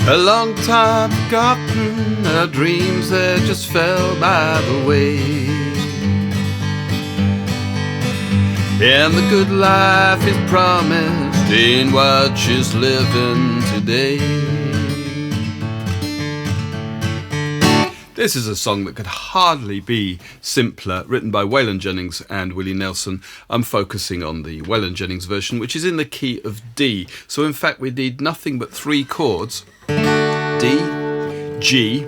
A long time forgotten, our dreams that just fell by the way. And the good life is promised in what she's living today. This is a song that could hardly be simpler, written by Waylon Jennings and Willie Nelson. I'm focusing on the Waylon Jennings version, which is in the key of D. So in fact we need nothing but 3 chords, D, G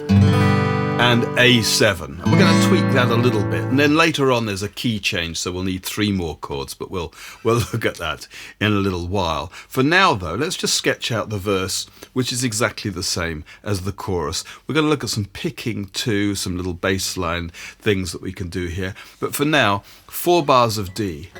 and A7. And we're going to tweak that a little bit. And then later on there's a key change, so we'll need 3 more chords, but we'll look at that in a little while. For now though, let's just sketch out the verse, which is exactly the same as the chorus. We're going to look at some picking too, some little bass line things that we can do here. But for now, 4 bars of D.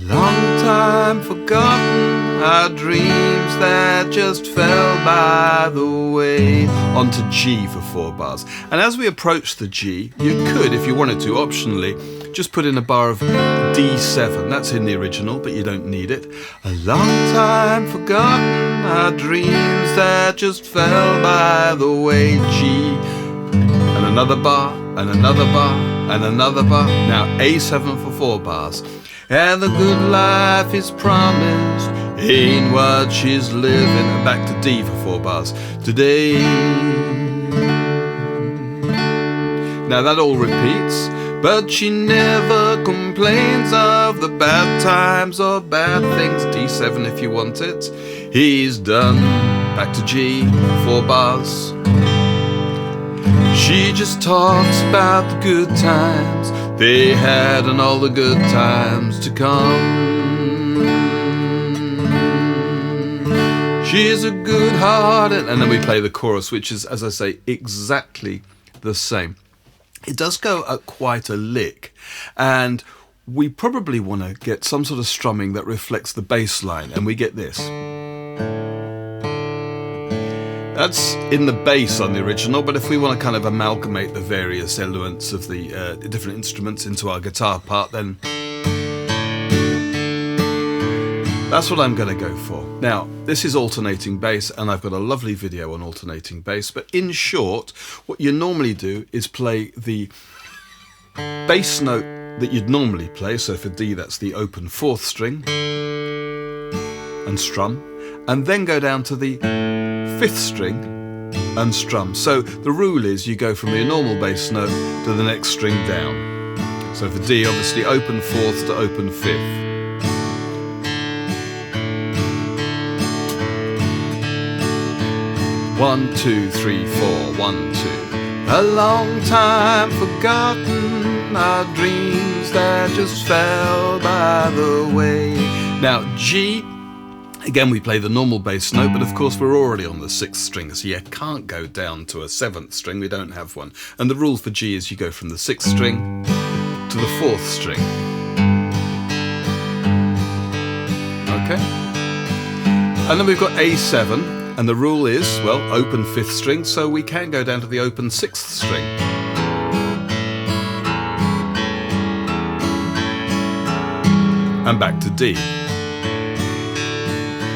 A long time forgotten, our dreams that just fell by the way. On to G for 4 bars. And as we approach the G, you could, if you wanted to, optionally, just put in a bar of D7. That's in the original, but you don't need it. A long time forgotten, our dreams that just fell by the way. G, and another bar, and another bar, and another bar. Now A7 for 4 bars. And the good life is promised in what she's living. And back to D for 4 bars. Today. Now that all repeats, but she never complains of the bad times or bad things. D7 if you want it. He's done. Back to G, 4 bars. She just talks about the good times they had and all the good times to come. She's a good-hearted... And then we play the chorus, which is, as I say, exactly the same. It does go at quite a lick, and we probably want to get some sort of strumming that reflects the bass line, and we get this. That's in the bass on the original, but if we want to kind of amalgamate the various elements of the different instruments into our guitar part, then that's what I'm going to go for. Now, this is alternating bass, and I've got a lovely video on alternating bass, but in short, what you normally do is play the bass note that you'd normally play. So for D, that's the open 4th string, and strum, and then go down to the 5th string and strum. So the rule is you go from your normal bass note to the next string down. So for D, obviously open 4th to open 5th. One, 2, 3, 4, 1, 2. A long time forgotten, our dreams that just fell by the way. Now G, again we play the normal bass note, but of course we're already on the 6th string, so you can't go down to a 7th string, we don't have one. And the rule for G is you go from the 6th string to the 4th string. Okay? And then we've got A7. And the rule is, well, open 5th string, so we can go down to the open 6th string. And back to D.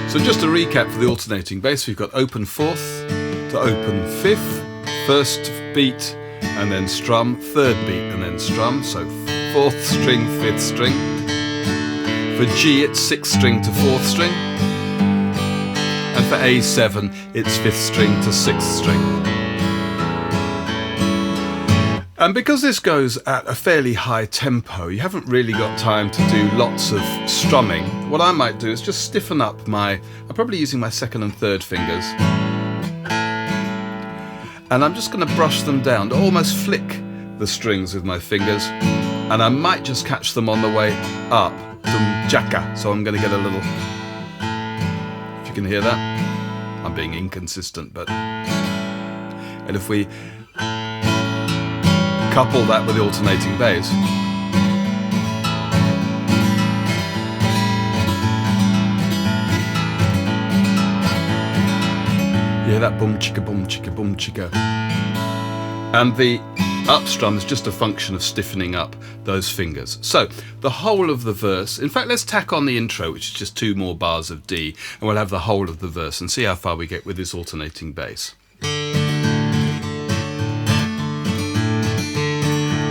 So just to recap for the alternating bass, we've got open 4th to open 5th, 1st beat, and then strum, 3rd beat, and then strum, so 4th string, 5th string. For G, it's 6th string to 4th string. And for A7, it's 5th string to 6th string. And because this goes at a fairly high tempo, you haven't really got time to do lots of strumming. What I might do is just stiffen up I'm probably using my 2nd and 3rd fingers. And I'm just going to brush them down, to almost flick the strings with my fingers. And I might just catch them on the way up. Dum chaka. So I'm going to get a little... You can hear that? I'm being inconsistent, but... And if we couple that with the alternating bass... Yeah, that boom chicka, boom chicka, boom chicka. And the up strum is just a function of stiffening up those fingers. So the whole of the verse, in fact let's tack on the intro, which is just 2 more bars of D, and we'll have the whole of the verse and see how far we get with this alternating bass.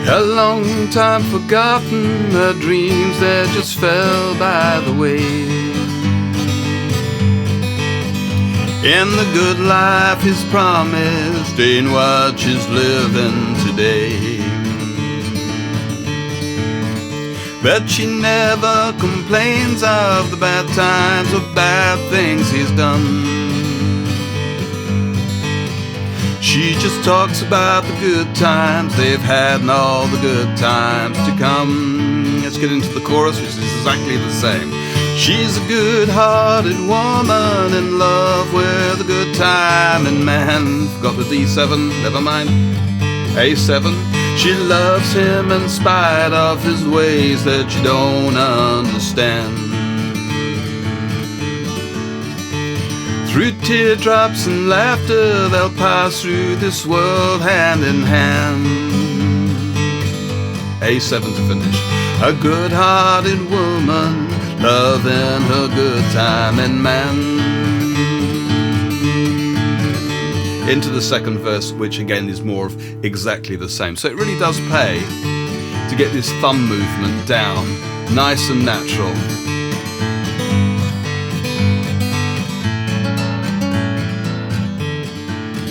A long time forgotten, her dreams that just fell by the way. In the good life he's promised ain't what she's living today. But she never complains of the bad times or bad things he's done. She just talks about the good times they've had and all the good times to come. Let's get into the chorus, which is exactly the same. She's a good-hearted woman in love with a good time and man. Forgot the D7, never mind. A7. She loves him in spite of his ways that you don't understand. Through teardrops and laughter they'll pass through this world hand in hand. A7 to finish. A good-hearted woman loving her good time and man. Into the second verse, which again is more of exactly the same. So it really does pay to get this thumb movement down, nice and natural.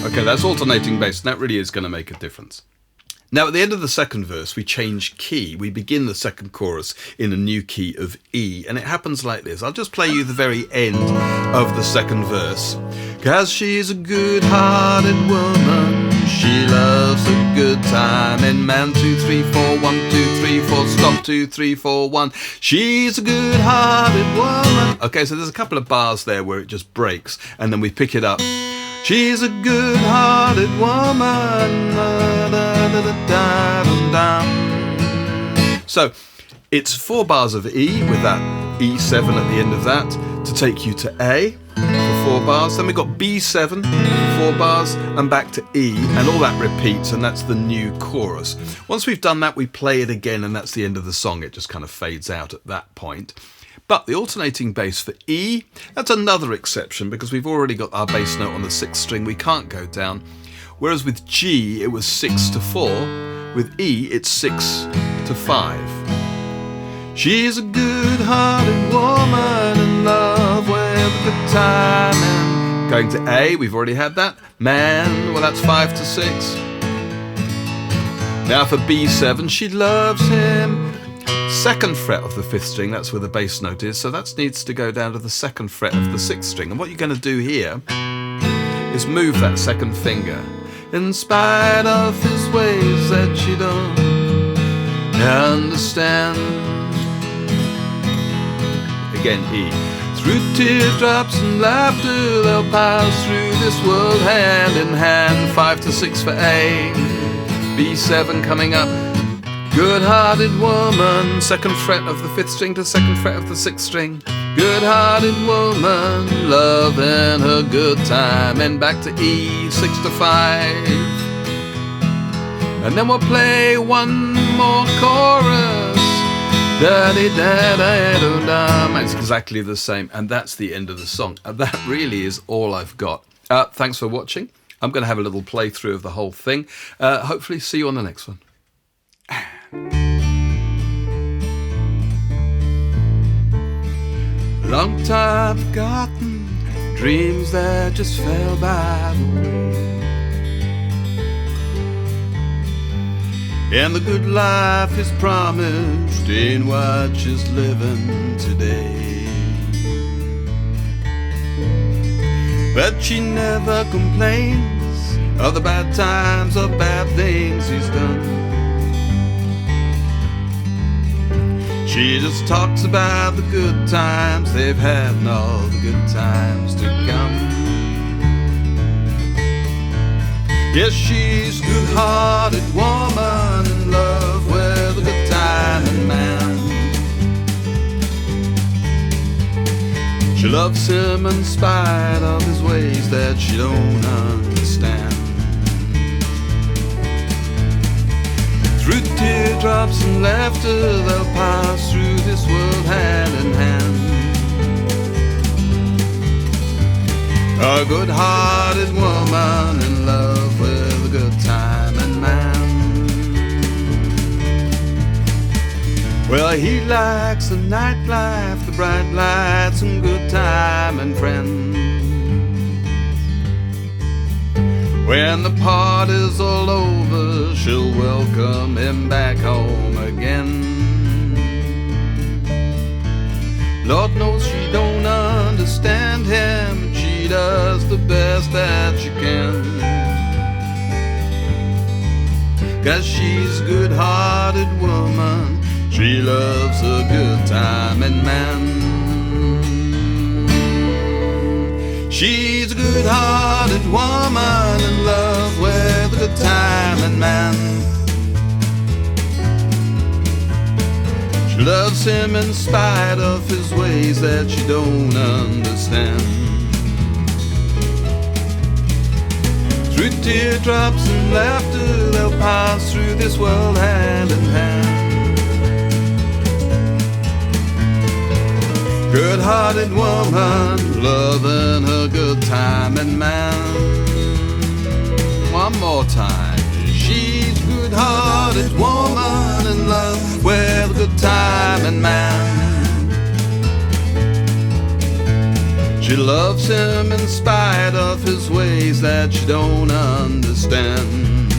Okay, that's alternating bass, and that really is going to make a difference. Now, at the end of the second verse, we change key. We begin the second chorus in a new key of E, and it happens like this. I'll just play you the very end of the second verse. 'Cause she's a good-hearted woman, she loves a good time, and man, 2, 3, 4, 1, 2, 3, 4, stop, 2, 3, 4, 1. She's a good-hearted woman. Okay, so there's a couple of bars there where it just breaks, and then we pick it up. She's a good-hearted woman. So it's 4 bars of E with that E7 at the end of that to take you to A for 4 bars. Then we've got B7 for 4 bars and back to E, and all that repeats, and that's the new chorus. Once we've done that, we play it again, and that's the end of the song. It just kind of fades out at that point. But the alternating bass for E, that's another exception because we've already got our bass note on the 6th string. We can't go down. Whereas with G, it was 6 to 4. With E, it's 6 to 5. She's a good-hearted woman in love with a good time. And going to A, we've already had that. Man, well, that's 5 to 6. Now for B7, she loves him. 2nd fret of the 5th string, that's where the bass note is, so that needs to go down to the 2nd fret of the 6th string. And what you're going to do here is move that 2nd finger. In spite of his ways that you don't understand. Again, E. Through teardrops and laughter they'll pass through this world hand in hand. 5 to 6 for A. B7 coming up. Good-hearted woman, 2nd fret of the 5th string to 2nd fret of the 6th string. Good-hearted woman, loving her good time. And back to E, 6 to 5. And then we'll play one more chorus. Da-dee-da-da-da-da. It's exactly the same, and that's the end of the song. And that really is all I've got. Thanks for watching. I'm going to have a little playthrough of the whole thing. Hopefully see you on the next one. Long time forgotten, dreams that just fell by the way. And the good life is promised ain't what she's living today. But she never complains of the bad times or bad things he's done. She just talks about the good times they've had and all the good times to come. Yes, she's a good-hearted woman in love with a good time and man. She loves him in spite of his ways that she don't understand. Through teardrops and laughter they'll pass through this world hand in hand. A good-hearted woman in love with a good time and man. Well, he likes the nightlife, the bright lights and good time and friends. When the party's all over, she'll welcome him back home again. Lord knows she don't understand him, but she does the best that she can. 'Cause she's a good-hearted woman, she loves a good time and man. She's a good-hearted woman in love with a good time and man. She loves him in spite of his ways that she don't understand. Through teardrops and laughter, they'll pass through this world hand in hand. Good-hearted woman, loving her good time and man. One more time. She's a good-hearted woman in love with a good time and man. She loves him in spite of his ways that she don't understand.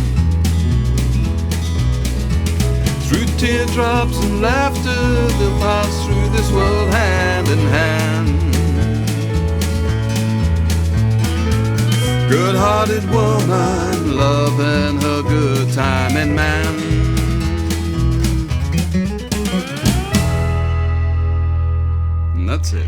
Through teardrops and laughter, they'll pass through this world hand in hand. Good-hearted woman, loving her good time and man. And that's it.